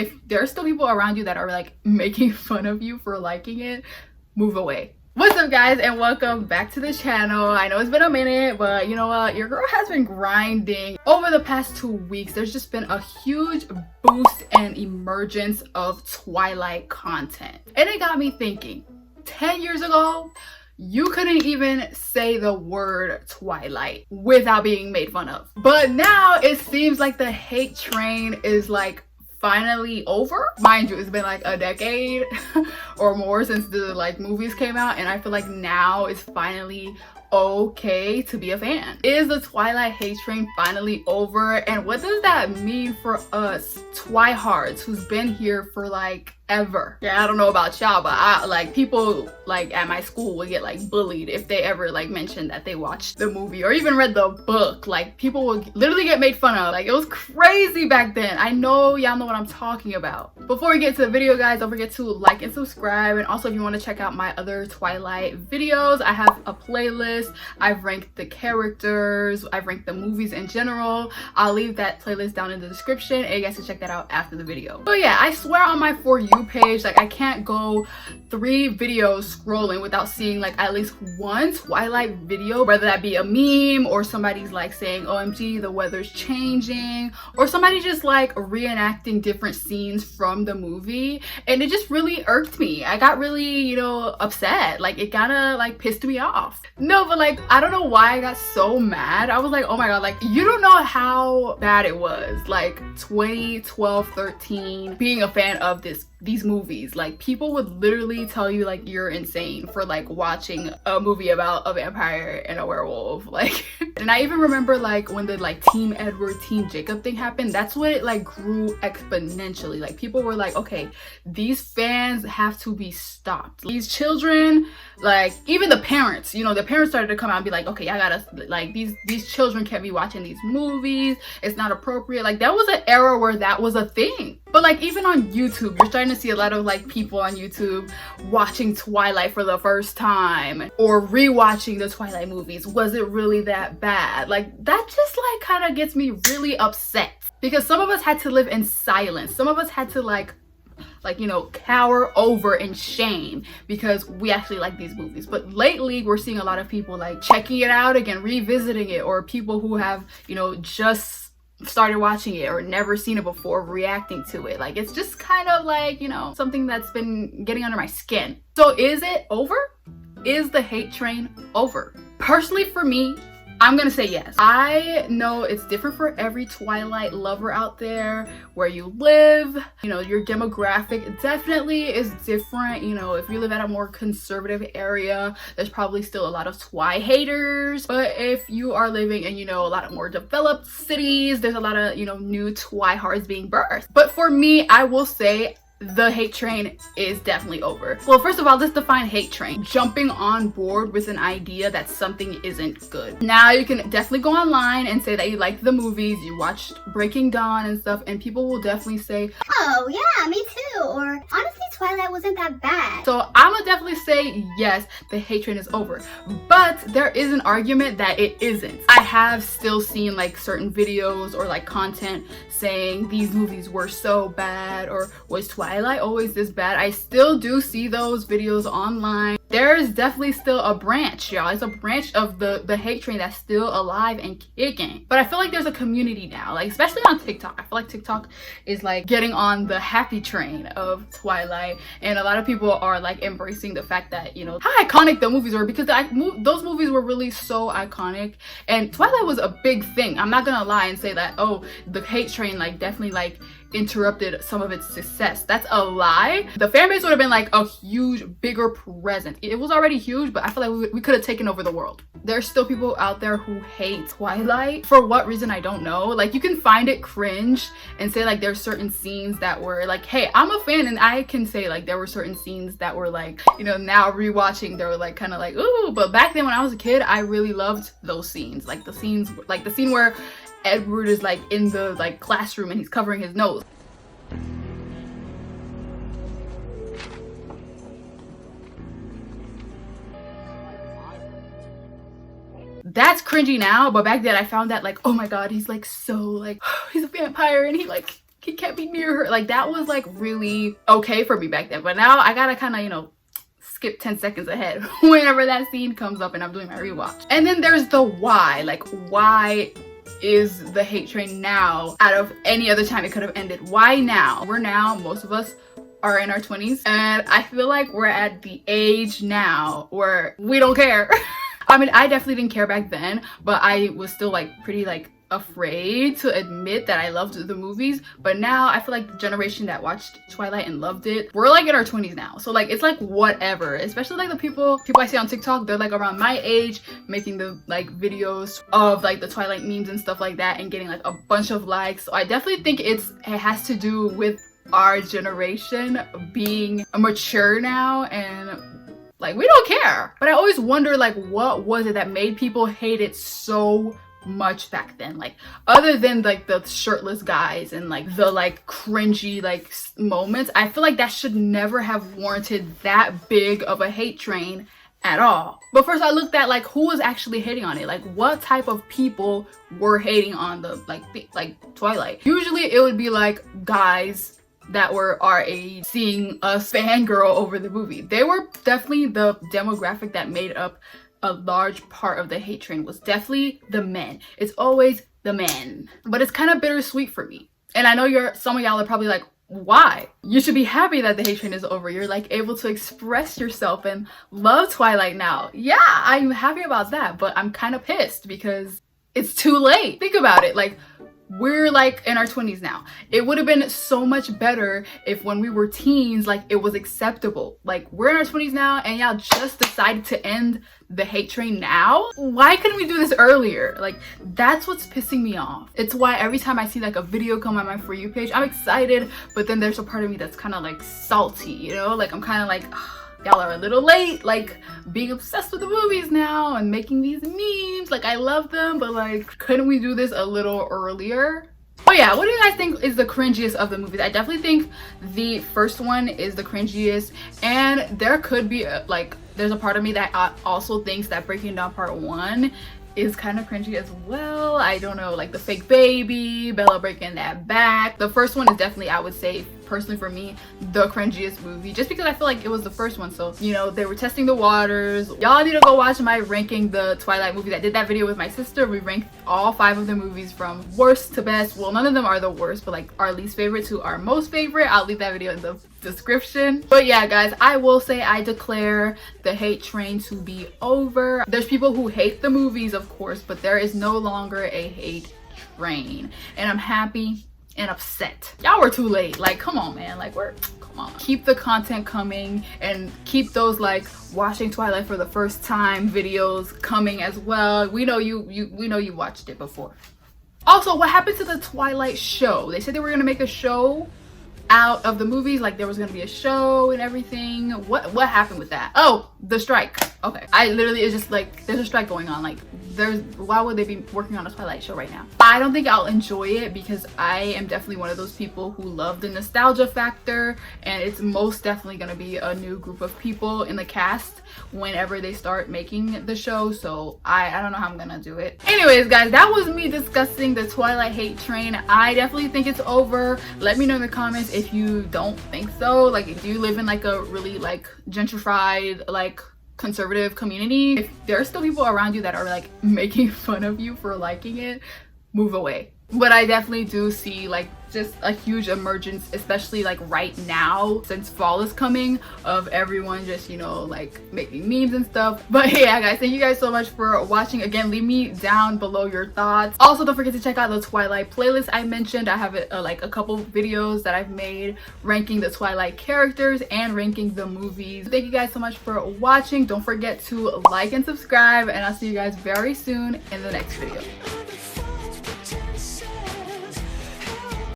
If there are still people around you that are like making fun of you for liking it, move away. What's up guys, and welcome back to the channel. I know it's been a minute, but you know what, your girl has been grinding. Over the past 2 weeks, there's just been a huge boost and emergence of Twilight content, and it got me thinking. 10 years ago, you couldn't even say the word Twilight without being made fun of, but now it seems like the hate train is like finally over. Mind you, it's been like a decade or more since the like movies came out, and I feel like now it's finally okay to be a fan. Is the Twilight hate train finally over, and what does that mean for us twi-hards who's been here for like ever? Yeah, I don't know about y'all, but I like people like at my school would get like bullied if they ever like mentioned that they watched the movie or even read the book. Like people would literally get made fun of. Like it was crazy back then. I know y'all know what I'm talking about. Before we get to the video guys, don't forget to like and subscribe, and also if you want to check out my other Twilight videos, I have a playlist. I've ranked the characters, I've ranked the movies in general. I'll leave that playlist down in the description and you guys can check that out after the video. So yeah, I swear on my For You page, like I can't go 3 videos scrolling without seeing like at least one Twilight video, whether that be a meme or somebody's like saying OMG the weather's changing, or somebody just like reenacting different scenes from the movie, and it just really irked me. I got really, you know, upset. Like it kind of like pissed me off. No, but like I don't know why I got so mad. I was like, oh my god, like you don't know how bad it was like 2012, 13 being a fan of these movies. Like people would literally tell you like you're insane for like watching a movie about a vampire and a werewolf. Like and I even remember like when the like Team Edward, Team Jacob thing happened, that's when it like grew exponentially. Like people were like, okay, these fans have to be stopped. These children, like even the parents, you know, the parents started to come out and be like, okay, I gotta, like these children can't be watching these movies, it's not appropriate. Like that was an era where that was a thing. But like even on YouTube, you're starting to see a lot of like people on YouTube watching Twilight for the first time or rewatching the Twilight movies. Was it really that bad? Like that just like kind of gets me really upset, because some of us had to live in silence. Some of us had to like you know, cower over in shame because we actually like these movies. But lately we're seeing a lot of people like checking it out again, revisiting it, or people who have, you know, just started watching it or never seen it before reacting to it. Like it's just kind of like, you know, something that's been getting under my skin. So is it over? Is the hate train over? Personally for me, I'm gonna say yes. I know it's different for every Twilight lover out there, where you live, you know, your demographic definitely is different. You know, if you live at a more conservative area, there's probably still a lot of Twi haters. But if you are living in, you know, a lot of more developed cities, there's a lot of, you know, new Twi-hards being birthed. But for me, I will say the hate train is definitely over. Well, first of all, let's define hate train. Jumping on board with an idea that something isn't good. Now you can definitely go online and say that you like the movies, you watched Breaking Dawn and stuff, and people will definitely say, oh yeah, me too, or honestly Twilight wasn't that bad. So I'm gonna definitely say yes, the hate train is over. But there is an argument that it isn't. I have still seen like certain videos or like content saying these movies were so bad, or was Twilight always this bad? I still do see those videos online. There's definitely still a branch, y'all. It's a branch of the hate train that's still alive and kicking. But I feel like there's a community now, like especially on TikTok. I feel like TikTok is like getting on the happy train of Twilight, and a lot of people are like embracing the fact that, you know, how iconic the movies were, because those movies were really so iconic, and Twilight was a big thing. I'm not gonna lie and say that, oh, the hate train like definitely like interrupted some of its success. That's a lie. The fan base would have been like a huge, bigger presence. It was already huge, but I feel like we could have taken over the world. There's still people out there who hate Twilight. For what reason, I don't know. Like you can find it cringe and say like there's certain scenes that were like, hey, I'm a fan, and I can say like there were certain scenes that were like, you know, now rewatching, they were like kind of like, ooh, but back then when I was a kid, I really loved those scenes. Like the scenes, like the scene where Edward is like in the like classroom and he's covering his nose. That's cringy now, but back then I found that like, oh my god, he's like so like he's a vampire and he like he can't be near her. Like that was like really okay for me back then, but now I gotta kind of, you know, skip 10 seconds ahead whenever that scene comes up and I'm doing my rewatch. And then there's the why. Like, why is the hate train now out of any other time it could have ended? Why now? We're now, most of us are in our 20s, and I feel like we're at the age now where we don't care. I mean, I definitely didn't care back then, but I was still like pretty like afraid to admit that I loved the movies. But now I feel like the generation that watched Twilight and loved it, we're like in our 20s now, so like it's like whatever. Especially like the people I see on TikTok, they're like around my age making the like videos of like the Twilight memes and stuff like that and getting like a bunch of likes. So I definitely think it has to do with our generation being mature now, and like we don't care. But I always wonder, like, what was it that made people hate it so much back then? Like, other than like the shirtless guys and like the like cringy like moments, I feel like that should never have warranted that big of a hate train at all. But first I looked at like who was actually hating on it, like what type of people were hating on the like Twilight. Usually it would be like guys that were our age seeing us fangirl over the movie. They were definitely the demographic that made up a large part of the hate train, was definitely the men. It's always the men. But it's kind of bittersweet for me. And I know some of y'all are probably like, why? You should be happy that the hate train is over. You're like able to express yourself and love Twilight now. Yeah, I'm happy about that, but I'm kind of pissed because it's too late. Think about it. Like, we're like in our 20s now. It would have been so much better if when we were teens, like it was acceptable. Like, we're in our 20s now and y'all just decided to end the hate train now? Why couldn't we do this earlier? Like, that's what's pissing me off. It's why every time I see like a video come on my For You page, I'm excited, but then there's a part of me that's kind of like salty, you know? Like, I'm kind of like, y'all are a little late, like being obsessed with the movies now and making these memes. Like, I love them, but like, couldn't we do this a little earlier? But yeah, what do you guys think is the cringiest of the movies? I definitely think the first one is the cringiest, and there could be like, there's a part of me that also thinks that Breaking Down Part 1 is kind of cringy as well. I don't know, like the fake baby, Bella breaking that back. The first one is definitely, I would say, personally for me, the cringiest movie, just because I feel like it was the first one. So, you know, they were testing the waters. Y'all need to go watch my ranking the Twilight movies. I did that video with my sister. We ranked all 5 of the movies from worst to best. Well, none of them are the worst, but like our least favorite to our most favorite. I'll leave that video in the description. But yeah, guys, I will say I declare the hate train to be over. There's people who hate the movies, of course, but there is no longer a hate train, and I'm happy and upset. Y'all were too late. Like, come on, man. Like, come on. Keep the content coming and keep those like watching Twilight for the first time videos coming as well. We know you watched it before. Also, what happened to the Twilight show? They said they were gonna make a show out of the movies, like there was gonna be a show and everything. What happened with that? Oh, the strike. Okay, I literally, it's just like there's a strike going on. Like, why would they be working on a Twilight show right now? I don't think I'll enjoy it because I am definitely one of those people who love the nostalgia factor, and it's most definitely gonna be a new group of people in the cast whenever they start making the show. So I don't know how I'm gonna do it. Anyways, guys, that was me discussing the Twilight hate train. I definitely think it's over. Let me know in the comments if you don't think so. Like, if you live in like a really like gentrified like conservative community, if there are still people around you that are like making fun of you for liking it, move away. But I definitely do see like just a huge emergence, especially like right now since fall is coming, of everyone just, you know, like making memes and stuff. But yeah, guys, thank you guys so much for watching. Again, leave me down below your thoughts. Also, don't forget to check out the Twilight playlist I mentioned. I have like a couple videos that I've made ranking the Twilight characters and ranking the movies. Thank you guys so much for watching. Don't forget to like and subscribe, and I'll see you guys very soon in the next video.